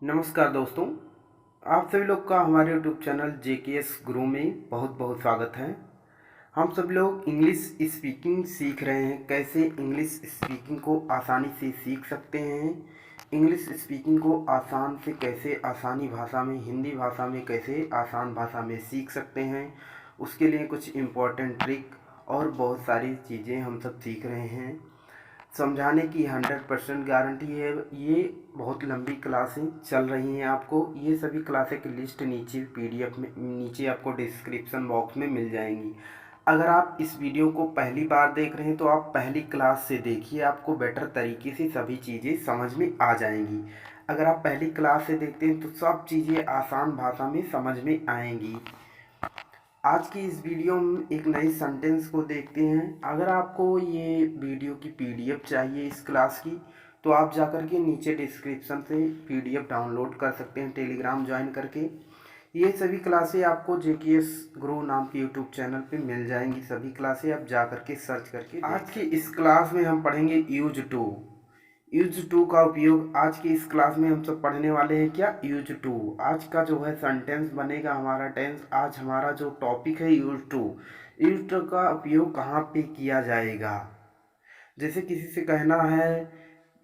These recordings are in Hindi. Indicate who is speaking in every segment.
Speaker 1: नमस्कार दोस्तों, आप सभी लोग का हमारे यूट्यूब चैनल JKS गुरु में बहुत बहुत स्वागत है। हम सब लोग इंग्लिश स्पीकिंग सीख रहे हैं। कैसे इंग्लिश स्पीकिंग को आसानी से सीख सकते हैं, इंग्लिश स्पीकिंग को आसान से कैसे आसानी भाषा में, हिंदी भाषा में कैसे आसान भाषा में सीख सकते हैं, उसके लिए कुछ इम्पोर्टेंट ट्रिक और बहुत सारी चीज़ें हम सब सीख रहे हैं। समझाने की 100% गारंटी है। ये बहुत लंबी क्लासें चल रही हैं। आपको ये सभी क्लासें की लिस्ट नीचे PDF में नीचे आपको डिस्क्रिप्शन बॉक्स में मिल जाएंगी। अगर आप इस वीडियो को पहली बार देख रहे हैं तो आप पहली क्लास से देखिए, आपको बेटर तरीके से सभी चीज़ें समझ में आ जाएंगी। अगर आप पहली क्लास से देखते हैं तो सब चीज़ें आसान भाषा में समझ में आएंगी। आज की इस वीडियो में एक नई सेंटेंस को देखते हैं। अगर आपको ये वीडियो की PDF चाहिए इस क्लास की, तो आप जाकर के नीचे डिस्क्रिप्शन से PDF डाउनलोड कर सकते हैं, टेलीग्राम ज्वाइन करके। ये सभी क्लासें आपको JKS गुरु नाम के यूट्यूब चैनल पे मिल जाएंगी। सभी क्लासें आप जा करके सर्च करके आज की इस क्लास में हम पढ़ेंगे यूज टू का उपयोग। आज की इस क्लास में हम सब पढ़ने वाले हैं क्या, यूज टू। आज का जो है सेंटेंस बनेगा हमारा टेंस। आज हमारा जो टॉपिक है यूज टू का उपयोग कहाँ पे किया जाएगा। जैसे किसी से कहना है,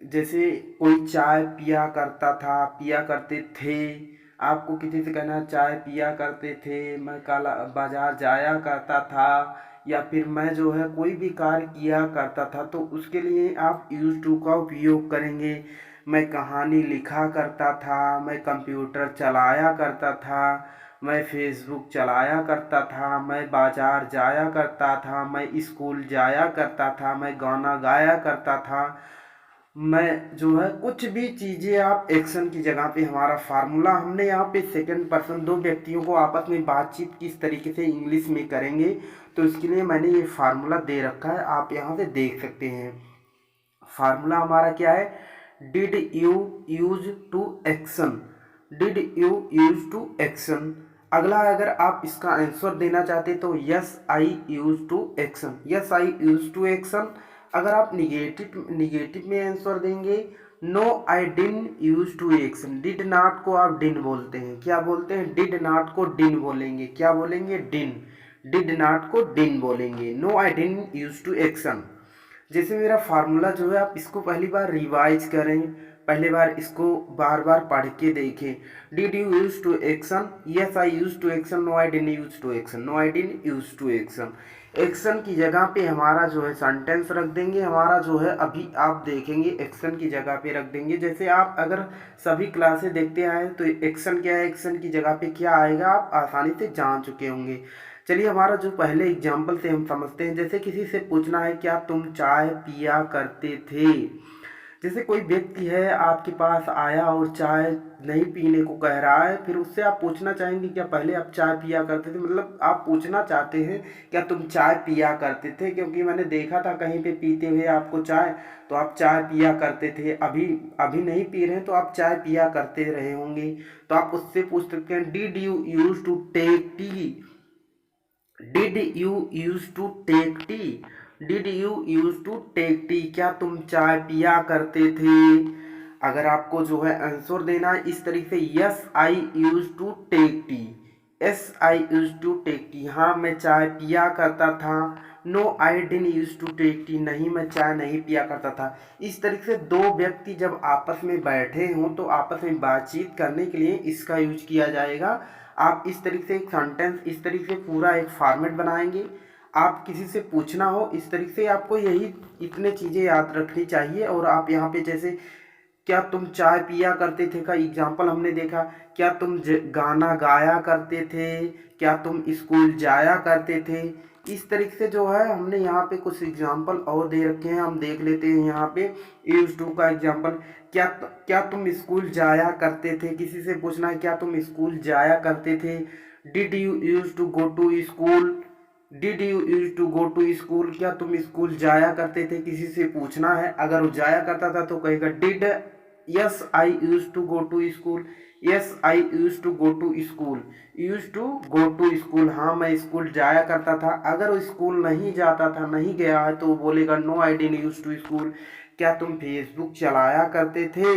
Speaker 1: जैसे कोई चाय पिया करता था, पिया करते थे। आपको किसी से कहना है चाय पिया करते थे, मैं काला बाजार जाया करता था, या फिर मैं जो है कोई भी कार्य किया करता था, तो उसके लिए आप यूज टू का उपयोग करेंगे। मैं कहानी लिखा करता था, मैं कंप्यूटर चलाया करता था, मैं फेसबुक चलाया करता था, मैं बाजार जाया करता था, मैं स्कूल जाया करता था, मैं गाना गाया करता था। मैं जो है कुछ भी चीज़ें आप एक्शन की जगह पे, हमारा फार्मूला हमने यहाँ पे सेकंड पर्सन दो व्यक्तियों को आपस में बातचीत किस तरीके से इंग्लिश में करेंगे, तो इसके लिए मैंने ये फार्मूला दे रखा है, आप यहाँ से देख सकते हैं। फार्मूला हमारा क्या है, did you use to action, did you use to action. अगला अगर आप इसका आंसर देना चाहते तो yes I use to action, yes I use to action. अगर आप निगेटिव में आंसर देंगे, no I didn't use to action. Did not को आप डिन बोलते हैं, क्या बोलते हैं, डिड नॉट को डिन बोलेंगे, क्या बोलेंगे, डिन। डिड नॉट को डिन बोलेंगे, no I didn't use to action. जैसे मेरा फार्मूला जो है, आप इसको पहली बार रिवाइज करें, पहली बार इसको बार बार पढ़ के देखें। Did you use to action, yes I use to action, no I didn't use to action, no I didn't use to action. Action की जगह पे हमारा जो है सेंटेंस रख देंगे, हमारा जो है अभी आप देखेंगे एक्शन की जगह पे रख देंगे। जैसे आप अगर सभी क्लासें देखते आए तो एक्शन क्या है, एक्शन की जगह पे क्या आएगा, आप आसानी से जान चुके होंगे। चलिए हमारा जो पहले एग्जाम्पल से हम समझते हैं। जैसे किसी से पूछना है क्या तुम चाय पिया करते थे। जैसे कोई व्यक्ति है आपके पास आया और चाय नहीं पीने को कह रहा है, फिर उससे आप पूछना चाहेंगे क्या पहले आप चाय पिया करते थे, मतलब आप पूछना चाहते हैं क्या तुम चाय पिया करते थे, क्योंकि मैंने देखा था कहीं पे पीते हुए आपको चाय, तो आप चाय पिया करते थे। अभी अभी नहीं पी रहे हैं तो आप चाय पिया करते रहे होंगे, तो आप उससे पूछ सकते हैं did you use to take tea, did you use to take tea, did you use to take tea, क्या तुम चाय पिया करते थे। अगर आपको जो है आंसर देना है इस तरीके से, yes I use to take tea, yes I use to take tea, हाँ मैं चाय पिया करता था। No I didn't use to take tea, नहीं मैं चाय नहीं पिया करता था। इस तरीके से दो व्यक्ति जब आपस में बैठे हों तो आपस में बातचीत करने के लिए इसका यूज किया जाएगा। आप इस तरीके से एक सेंटेंस, इस तरीके से पूरा एक फॉर्मेट बनाएंगे। आप किसी से पूछना हो इस तरीके से, आपको यही इतने चीज़ें याद रखनी चाहिए। और आप यहाँ पे जैसे क्या तुम चाय पिया करते थे का एग्जाम्पल हमने देखा, क्या तुम गाना गाया करते थे, क्या तुम स्कूल जाया करते थे। इस तरीके से जो है हमने यहाँ पे कुछ एग्जाम्पल और दे रखे हैं, हम देख लेते हैं यहाँ पे यूज टू का एग्जाम्पल। क्या क्या तुम स्कूल जाया करते थे, किसी से पूछना है क्या तुम स्कूल जाया करते थे। Did you use to go to school, did you use to go to school, क्या तुम स्कूल जाया करते थे, किसी से पूछना है। अगर वो जाया करता था तो कहेगा did yes I use to go to school, yes I use to go to school, use to go to school, हाँ मैं स्कूल जाया करता था। अगर वो स्कूल नहीं जाता था, नहीं गया है, तो वो बोलेगा no I didn't use to school. क्या तुम फेसबुक चलाया करते थे,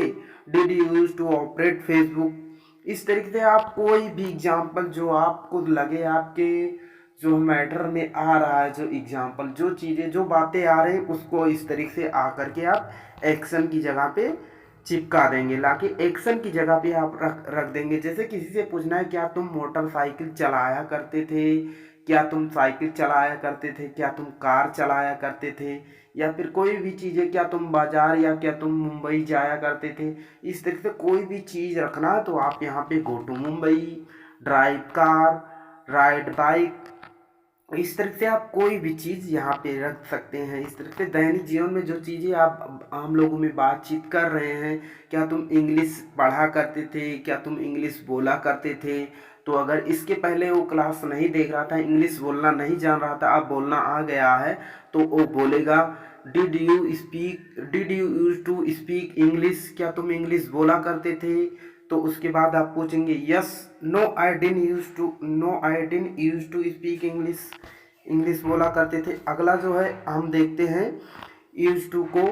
Speaker 1: did you use to operate Facebook. इस तरीके से आप कोई भी एग्जाम्पल जो आपको लगे, आपके जो मैटर में आ रहा है, जो एग्जाम्पल, जो चीज़ें, जो बातें आ रही हैं, उसको इस तरीके से आ करके आप एक्शन की जगह पे चिपका देंगे, लाके एक्शन की जगह पे आप रख रख देंगे। जैसे किसी से पूछना है क्या तुम मोटरसाइकिल चलाया करते थे, क्या तुम साइकिल चलाया करते थे, क्या तुम कार चलाया करते थे, या फिर कोई भी चीज़ें, क्या तुम बाजार या क्या तुम मुंबई जाया करते थे। इस तरीके से कोई भी चीज़ रखना है तो आप यहाँ पे go to Mumbai, drive car, ride bike, इस तरह से आप कोई भी चीज़ यहाँ पे रख सकते हैं। इस तरह से दैनिक जीवन में जो चीज़ें आप आम लोगों में बातचीत कर रहे हैं, क्या तुम इंग्लिश पढ़ा करते थे, क्या तुम इंग्लिश बोला करते थे। तो अगर इसके पहले वो क्लास नहीं देख रहा था, इंग्लिश बोलना नहीं जान रहा था, अब बोलना आ गया है, तो वो बोलेगा did you use to speak English, क्या तुम इंग्लिश बोला करते थे। तो उसके बाद आप पूछेंगे yes, no I didn't use to speak English, English बोला करते थे। अगला जो है हम देखते हैं यूज टू को,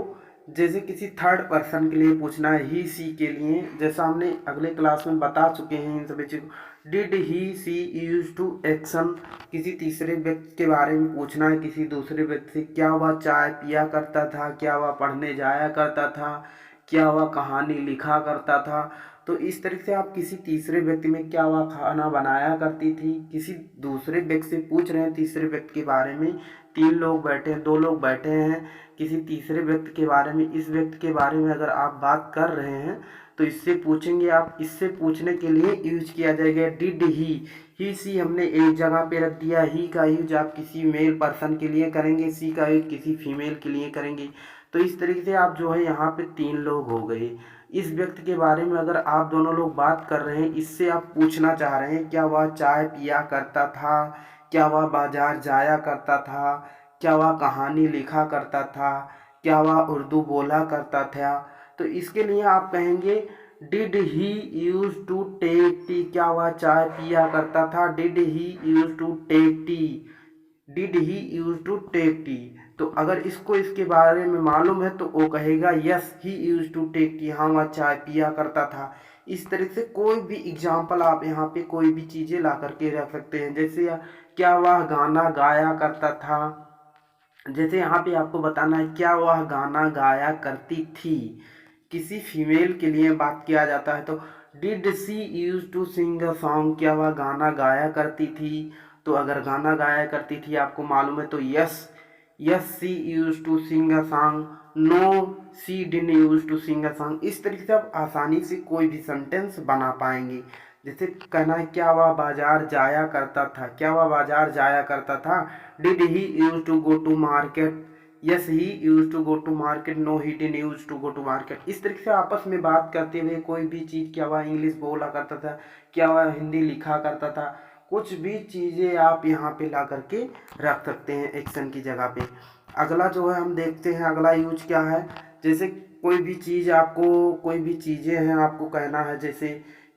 Speaker 1: जैसे किसी थर्ड पर्सन के लिए पूछना है, ही सी के लिए, जैसा हमने अगले क्लास में बता चुके हैं इन सभी चीज़ों को। Did he she use to action, किसी तीसरे व्यक्ति के बारे में पूछना है, किसी दूसरे व्यक्ति से, क्या वह चाय पिया करता था, क्या वह पढ़ने जाया करता था, क्या वह कहानी लिखा करता था। तो इस तरह से आप किसी तीसरे व्यक्ति में, क्या वह खाना बनाया करती थी, किसी दूसरे व्यक्ति से पूछ रहे हैं तीसरे व्यक्ति के बारे में। 3 लोग बैठे हैं, 2 लोग बैठे हैं, किसी तीसरे व्यक्ति के बारे में, इस व्यक्ति के बारे में अगर आप बात कर रहे हैं तो इससे पूछेंगे आप। इससे पूछने के लिए यूज किया जाएगा डिड ही सी हमने एक जगह पे रख दिया। ही का यूज आप किसी मेल पर्सन के लिए करेंगे, सी का यूज किसी फीमेल के लिए करेंगे। तो इस तरीके से आप जो है यहाँ पे 3 लोग हो गए। इस व्यक्ति के बारे में अगर आप दोनों लोग बात कर रहे हैं, इससे आप पूछना चाह रहे हैं क्या वह चाय पिया करता था, क्या वह बाजार जाया करता था, क्या वह कहानी लिखा करता था, क्या वह उर्दू बोला करता था। तो इसके लिए आप कहेंगे did he use to take tea, क्या वह चाय पिया करता था। Did he use to take tea, did he use to take tea. तो अगर इसको इसके बारे में मालूम है तो वो कहेगा yes he use to take tea, हाँ वह चाय पिया करता था। इस तरह से कोई भी एग्जाम्पल आप यहाँ पे कोई भी चीज़ें ला करके रख सकते हैं। जैसे क्या वह गाना गाया करता था, जैसे यहाँ पे आपको बताना है क्या वह गाना गाया करती थी। किसी फीमेल के लिए बात किया जाता है तो did she use to sing a song, क्या वह गाना गाया करती थी। तो अगर गाना गाया करती थी आपको मालूम है तो yes she use to sing a song, no she didn't use to sing a song. इस तरीके से आप आसानी से कोई भी सेंटेंस बना पाएंगे। जैसे कहना है क्या वह बाजार जाया करता था, क्या वह बाजार जाया करता था। Did he use to go to market, yes he use to go to market, no he didn't use to go to market. इस तरीके से आपस में बात करते हुए कोई भी चीज़, क्या वह इंग्लिश बोला करता था, क्या वह हिंदी लिखा करता था, कुछ भी चीज़ें आप यहाँ पे ला करके रख सकते हैं एक्शन की जगह पे। अगला जो है हम देखते हैं, अगला यूज क्या है। जैसे कोई भी चीज़ आपको, कोई भी चीज़ें हैं आपको कहना है, जैसे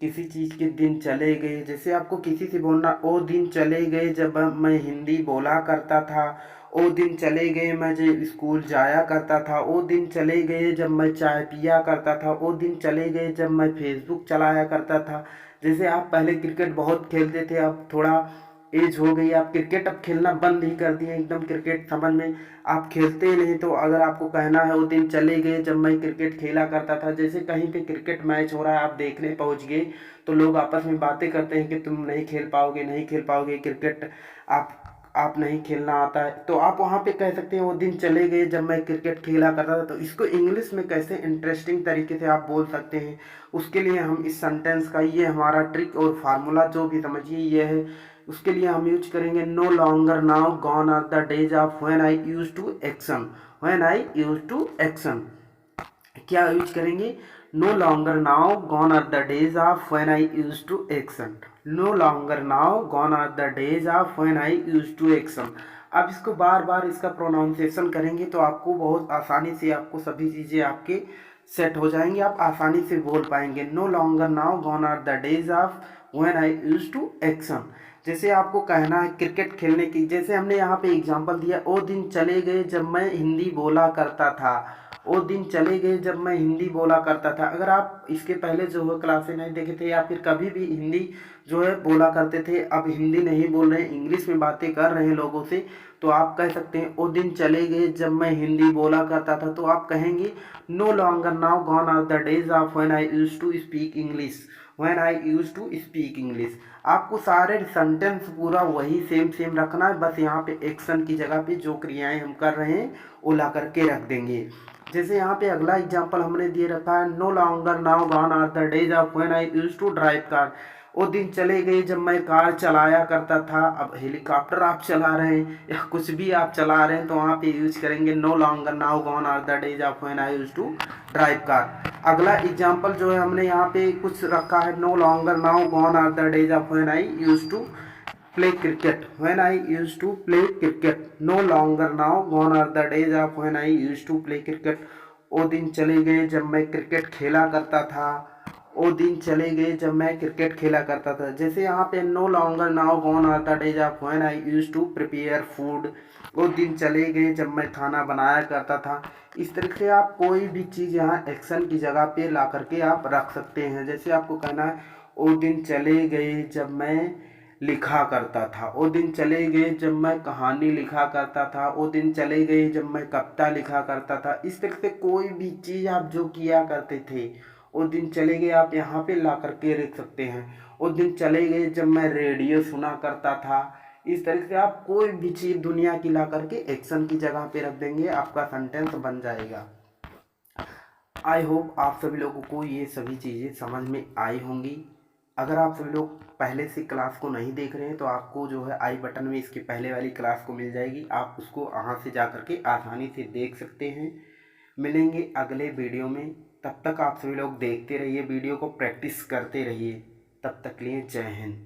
Speaker 1: किसी चीज़ के दिन चले गए, जैसे आपको किसी से बोलना वो दिन चले गए जब मैं हिंदी बोला करता था, वो दिन चले गए मैं जब स्कूल जाया करता था, वो दिन चले गए जब मैं चाय पिया करता था, वो दिन चले गए जब मैं फेसबुक चलाया करता था। जैसे आप पहले क्रिकेट बहुत खेलते थे, अब थोड़ा एज हो गई, आप क्रिकेट अब खेलना बंद ही कर दिए, एकदम क्रिकेट समझ में आप खेलते ही नहीं। तो अगर आपको कहना है वो दिन चले गए जब मैं क्रिकेट खेला करता था, जैसे कहीं पे क्रिकेट मैच हो रहा है, आप देखने पहुंच गए, तो लोग आपस में बातें करते हैं कि तुम नहीं खेल पाओगे, नहीं खेल पाओगे क्रिकेट, आप नहीं खेलना आता है। तो आप वहाँ पे कह सकते हैं वो दिन चले गए जब मैं क्रिकेट खेला करता था। तो इसको इंग्लिश में कैसे इंटरेस्टिंग तरीके से आप बोल सकते हैं, उसके लिए हम इस सेंटेंस का, ये हमारा ट्रिक और फार्मूला जो भी समझिए ये है, उसके लिए हम यूज करेंगे no longer now gone are the days of when I use to action, when I use to action. क्या यूज करेंगे, no longer now gone are the days of when I use to action, no longer now gone are the days of when I use to action. आप इसको बार बार इसका प्रोनाउंसिएशन करेंगे तो आपको बहुत आसानी से आपको सभी चीज़ें आपके सेट हो जाएंगे, आप आसानी से बोल पाएंगे। No longer now gone are the days of when I use to action. जैसे आपको कहना है क्रिकेट खेलने की, जैसे हमने यहाँ पे एग्जांपल दिया, वो दिन चले गए जब मैं हिंदी बोला करता था, वो दिन चले गए जब मैं हिंदी बोला करता था। अगर आप इसके पहले जो है क्लासें नहीं देखे थे या फिर कभी भी हिंदी जो है बोला करते थे, अब हिंदी नहीं बोल रहे हैं, इंग्लिश में बातें कर रहे हैं लोगों से, तो आप कह सकते हैं वो दिन चले गए जब मैं हिंदी बोला करता था। तो आप कहेंगे no longer now gone are the days of when I used to speak English, when I used to speak English. आपको सारे सेंटेंस पूरा वही सेम सेम रखना है, बस यहाँ पे एक्शन की जगह पे जो क्रियाएं हम कर रहे हैं वो ला करके रख देंगे। जैसे यहाँ पे अगला एग्जाम्पल हमने दिए रखा है, no longer now gone are the days of when I used to drive car. वो दिन चले गए जब मैं कार चलाया करता था। अब हेलीकॉप्टर आप चला रहे हैं या कुछ भी आप चला रहे हैं तो वहाँ पे यूज करेंगे no longer now gone are the days of when I used to drive car. अगला एग्जाम्पल जो है हमने यहाँ पे कुछ रखा है, no longer now gone are the days of when I used to play cricket, when I used to play cricket, no longer now gone are the days of when I used to play cricket। वो दिन चले गए जब मैं क्रिकेट खेला करता था, वो दिन चले गए जब मैं क्रिकेट खेला करता था। जैसे यहाँ पे no longer now gone are the days of when I used to prepare food, वो दिन चले गए जब मैं खाना बनाया करता था। इस तरीके से आप कोई भी चीज़ यहाँ एक्शन की जगह पे ला करके आप रख सकते हैं। जैसे आपको कहना है वो दिन चले गए जब मैं लिखा करता था, वो दिन चले गए जब मैं कहानी लिखा करता था, वो दिन चले गए जब मैं कविता लिखा करता था। इस तरह से कोई भी चीज़ आप जो किया करते थे वो दिन चले गए आप यहाँ पे ला करके रख सकते हैं। वो दिन चले गए जब मैं रेडियो सुना करता था। इस तरह से आप कोई भी चीज़ दुनिया की ला करके एक्शन की जगह पे रख देंगे, आपका सेंटेंस बन जाएगा। आई होप आप सभी लोगों को ये सभी चीज़ें समझ में आई होंगी। अगर आप सभी लोग पहले से क्लास को नहीं देख रहे हैं तो आपको जो है आई बटन में इसकी पहले वाली क्लास को मिल जाएगी, आप उसको वहाँ से जा करके आसानी से देख सकते हैं। मिलेंगे अगले वीडियो में, तब तक आप सभी लोग देखते रहिए वीडियो को, प्रैक्टिस करते रहिए। तब तक लिए जय हिंद।